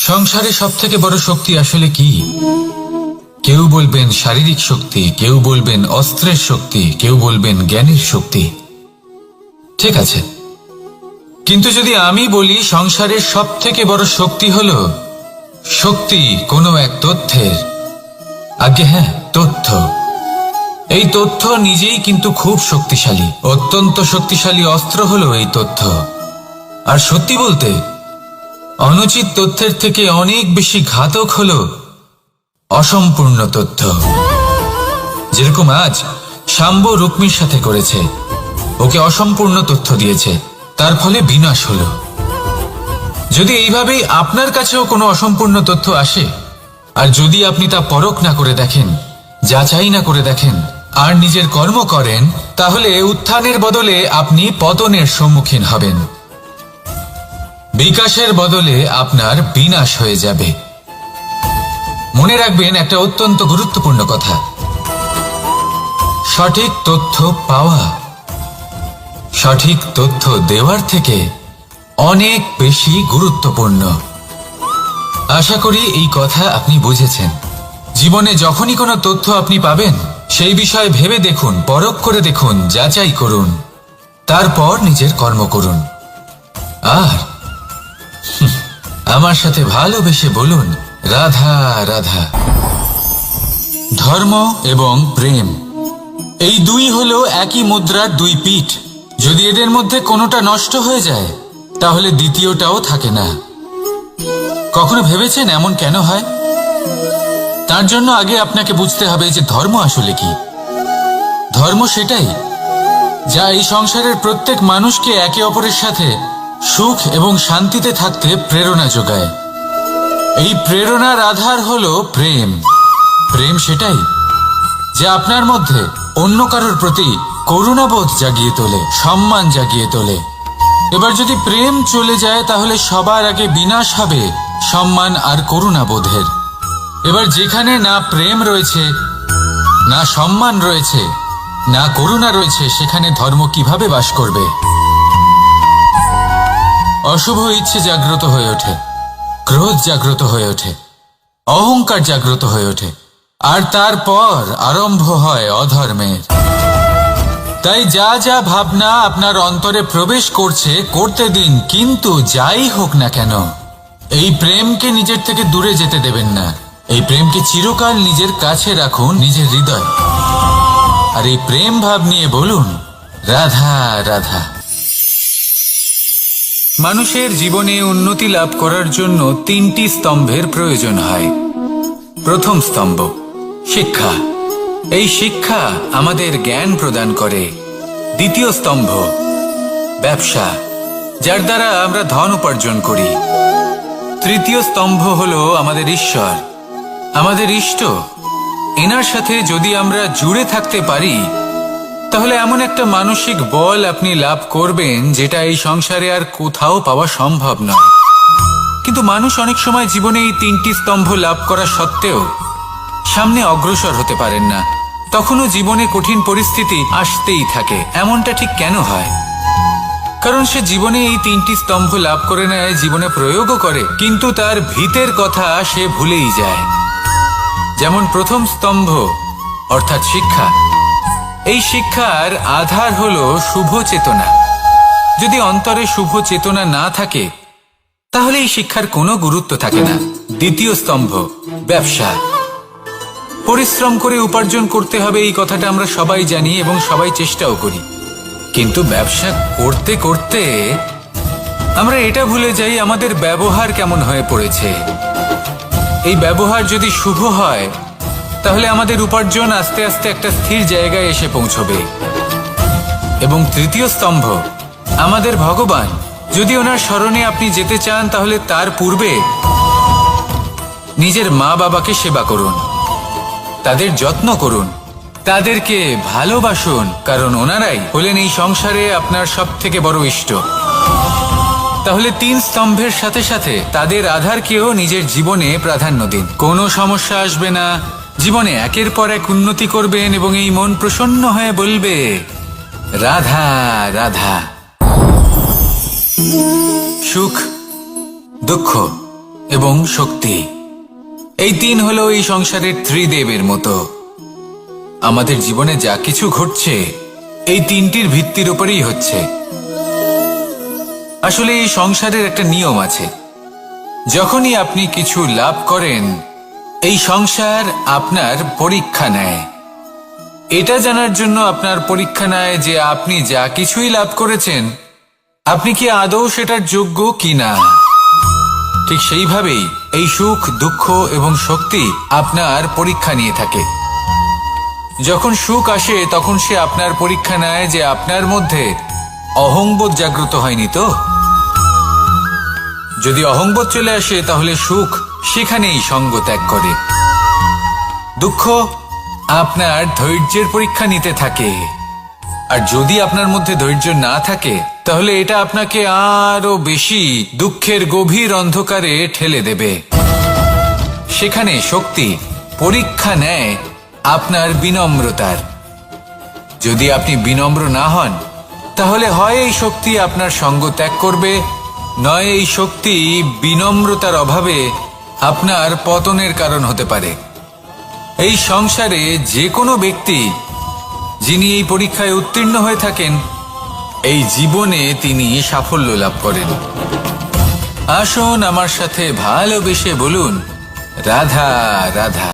সংসারে সবথেকে বড় শক্তি আসলে কি? কেউ বলবেন শারীরিক শক্তি, কেউ বলবেন অস্ত্রের শক্তি, কেউ বলবেন জ্ঞানের শক্তি। ঠিক আছে, কিন্তু যদি আমি বলি সংসারের সবথেকে বড় শক্তি হলো শক্তি কোনো এক তথ্যের, আগে হ্যাঁ, তথ্য। এই তথ্য নিজেই কিন্তু খুব শক্তিশালী, অত্যন্ত শক্তিশালী অস্ত্র হলো এই তথ্য। আর সত্যি বলতে অনুচিত তথ্যের থেকে অনেক বেশি ঘাতক হলো অসম্পূর্ণ তথ্য। যেরকম আজ শাম্ব রুক্মির সাথে করেছে, ওকে অসম্পূর্ণ তথ্য দিয়েছে, তার ফলে বিনাশ হলো। যদি এইভাবেই আপনার কাছেও কোনো অসম্পূর্ণ তথ্য আসে, আর যদি আপনি তা পরখ না করে দেখেন, যাচাই না করে দেখেন, আর নিজের কর্ম করেন, তাহলে উত্থানের বদলে আপনি পতনের সম্মুখীন হবেন। বিকাশের বদলে আপনার বিনাশ হয়ে যাবে। মনে রাখবেন একটা অত্যন্ত গুরুত্বপূর্ণ কথা, সঠিক তথ্য পাওয়া সঠিক তথ্য দেওয়ার থেকে অনেক বেশি গুরুত্বপূর্ণ। আশা করি এই কথা আপনি বুঝেছেন। জীবনে যখনই কোনো তথ্য আপনি পাবেন, সেই বিষয়ে ভেবে দেখুন, পরখ করে দেখুন, যাচাই করুন, তারপর নিজের কর্ম করুন। আর আমার সাথে ভালোবেসে বলুন, রাধা রাধা। ধর্ম এবং প্রেম, এই দুই হলো একই মুদ্রার দুই পিঠ। যদি এদের মধ্যে কোনোটা নষ্ট হয়ে যায়, তাহলে দ্বিতীয়টাও থাকে না। কখনো ভেবেছেন এমন কেন হয়? তার জন্য আগে আপনাকে বুঝতে হবে যে ধর্ম আসলে কি। ধর্ম সেটাই যা এই সংসারের প্রত্যেক মানুষকে একে অপরের সাথে সুখ এবং শান্তিতে থাকতে প্রেরণা যোগায়। এই প্রেরণার আধার হলো প্রেম। প্রেম সেটাই যা আপনার মধ্যে অন্য কারোর প্রতি করুণাবোধ জাগিয়ে তোলে, সম্মান জাগিয়ে তোলে। এবার যদি প্রেম চলে যায়, তাহলে সবার আগে বিনাশ হবে সম্মান আর করুণাবোধের। এবার যেখানে না প্রেম রয়েছে, না সম্মান রয়েছে, না করুণা রয়েছে, সেখানে ধর্ম কিভাবে বাস করবে? অশুভ ইচ্ছে জাগ্রত হয়ে ওঠে, ক্রোধ জাগ্রত হয়ে ওঠে, অহংকার জাগ্রত হয়ে ওঠে, আর তারপর আরম্ভ হয় অধর্মের। তাই যা যা ভাবনা আপনার অন্তরে প্রবেশ করছে করতে দিন, কিন্তু যাই হোক না কেন এই প্রেমকে নিজের থেকে দূরে যেতে দেবেন না। এই প্রেমকে চিরকাল নিজের কাছে রাখুন, নিজের হৃদয়। আর এই প্রেম ভাব নিয়ে বলুন, রাধা রাধা। মানুষের জীবনে উন্নতি লাভ করার জন্য তিনটি স্তম্ভের প্রয়োজন হয়। প্রথম স্তম্ভ শিক্ষা। এই শিক্ষা আমাদের জ্ঞান প্রদান করে। দ্বিতীয় স্তম্ভ ব্যবসা, যার দ্বারা আমরা ধন উপার্জন করি। তৃতীয় স্তম্ভ হলো আমাদের ঈশ্বর, আমাদের ইষ্ট। এনার সাথে যদি আমরা জুড়ে থাকতে পারি, তাহলে এমন একটা মানসিক বল আপনি লাভ করবেন যেটা এই সংসারে আর কোথাও পাওয়া সম্ভব নয়। কিন্তু মানুষ অনেক সময় জীবনে এই তিনটি স্তম্ভ লাভ করা সত্ত্বেও সামনে অগ্রসর হতে পারেন না। তখনও জীবনে কঠিন পরিস্থিতি আসতেই থাকে। এমনটা ঠিক কেন হয়? কারণ সে জীবনে এই তিনটি স্তম্ভ লাভ করে নেয়, জীবনে প্রয়োগও করে, কিন্তু তার ভিতের কথা সে ভুলেই যায়। যেমন প্রথম স্তম্ভ অর্থাৎ শিক্ষা। এই শিক্ষার আধার হলো শুভ চেতনা। যদি অন্তরে শুভ চেতনা না থাকে, তাহলে এই শিক্ষার কোনো গুরুত্ব থাকে না। দ্বিতীয় স্তম্ভ ব্যবসা। পরিশ্রম করে উপার্জন করতে হবে, এই কথাটা আমরা সবাই জানি এবং সবাই চেষ্টাও করি। কিন্তু ব্যবসা করতে করতে আমরা এটা ভুলে যাই আমাদের ব্যবহার কেমন হয়ে পড়েছে। এই ব্যবহার যদি শুভ হয়, তাহলে আমাদের উপার্জন আস্তে আস্তে একটা স্থির জায়গায় এসে পৌঁছবে। এবং তৃতীয় স্তম্ভ আমাদের ভগবান। যদি ওনার স্মরণে আপনি যেতে চান, তাহলে তার পূর্বে নিজের মা বাবাকে সেবা করুন, তাদের যত্ন করুন, তাদেরকে ভালোবাসুন, কারণ ওনারাই হলেন এই সংসারে আপনার সব থেকে বড় ইষ্ট। তাহলে তিন স্তম্ভের সাথে সাথে তাদের আধারকেও নিজের জীবনে প্রাধান্য দিন। কোনো সমস্যা আসবে না, জীবনে একের পর এক উন্নতি করবেন এবং এই মন প্রসন্ন হয়ে বলবে, রাধা রাধা। সুখ, দুঃখ, এবং শক্তি। এই তিন হলো এই সংসারের ত্রিদেবের মতো। আমাদের জীবনে যা কিছু ঘটছে এই তিনটির ভিত্তির উপরেই হচ্ছে। আসলে এই সংসারের একটা নিয়ম আছে, যখনই আপনি কিছু লাভ করেন এই সংসার আপনার পরীক্ষা নেয়। এটা জানার জন্য আপনার পরীক্ষা নেয় যে আপনি যা কিছুই লাভ করেছেন আপনি কি আদৌ সেটার যোগ্য কিনা। ঠিক সেইভাবেই এই সুখ, দুঃখ এবং শক্তি আপনার পরীক্ষা নিয়ে থাকে। যখন সুখ আসে তখন সে আপনার পরীক্ষা নেয় যে আপনার মধ্যে অহংবোধ জাগ্রত হয়নি তো। যদি অহংবোধ চলে আসে তাহলে সুখ সেখানেই সঙ্গ ত্যাগ করে। দুঃখ আপনার ধৈর্যের পরীক্ষা নিতে থাকে, আর যদি আপনার মধ্যে ধৈর্য না থাকে তাহলে এটা আপনাকে আরো বেশি দুঃখের গভীর অন্ধকারে ঠেলে দেবে। সেখানে শক্তি পরীক্ষা নেয় আপনার বিনম্রতার। যদি আপনি বিনম্র না হন তাহলে হয় এই শক্তি আপনার সঙ্গ ত্যাগ করবে, নয় এই শক্তি বিনম্রতার অভাবে আপনার পতনের কারণ হতে পারে। এই সংসারে যে কোনো ব্যক্তি যিনি এই পরীক্ষায় উত্তীর্ণ হয়ে থাকেন এই জীবনে তিনি সাফল্য লাভ করেন। আসুন আমার সাথে ভালোবেসে বলুন রাধা রাধা।